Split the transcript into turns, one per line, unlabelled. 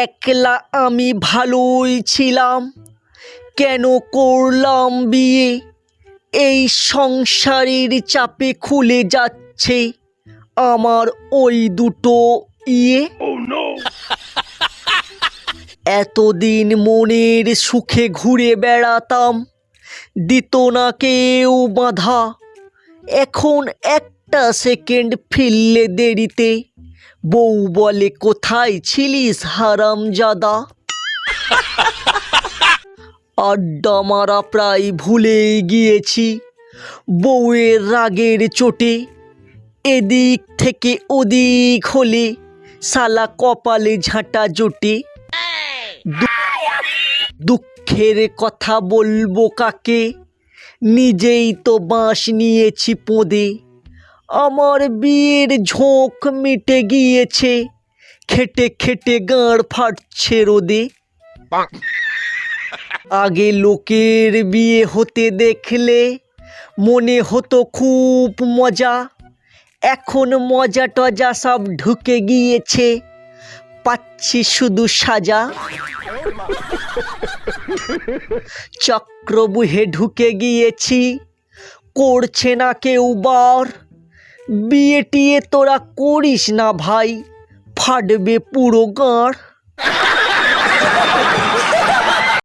একলা আমি ভালোই ছিলাম, কেন করলাম বিয়ে? এই সংসারের চাপে খুলে যাচ্ছে আমার ওই দুটো ইয়ে। এতদিন মনের সুখে ঘুরে বেড়াতাম, দিত না কেউ বাধা। এখন একটা সেকেন্ড ফিরলে দেরিতে বউ বলে কোথায় ছিলিস হারামজাদা। আড্ডা মারা প্রায় ভুলে গিয়েছি বউয়ের রাগের চোটে। এদিক থেকে ওদিক হলে শালা কপালে ঝাঁটা জোটে। দুঃখের কথা বলবো কাকে, নিজেই তো বাঁশ নিয়েছি পোঁদে। আমার বিয়ের ঝোঁক মিটে গিয়েছে, খেটে খেটে গাঁড় ফাটছে রোদে। আগে লোকের বিয়ে হতে দেখলে মনে হতো খুব মজা, এখন মজা টজা সব ঢুকে গিয়েছে, পাচ্ছি শুধু সাজা। চক্রবুহে ঢুকে গিয়েছি, করছে না কেউ বার। বিয়ে টিয়ে তোরা করিস না ভাই, ফাটবে পুরো গাঁড়।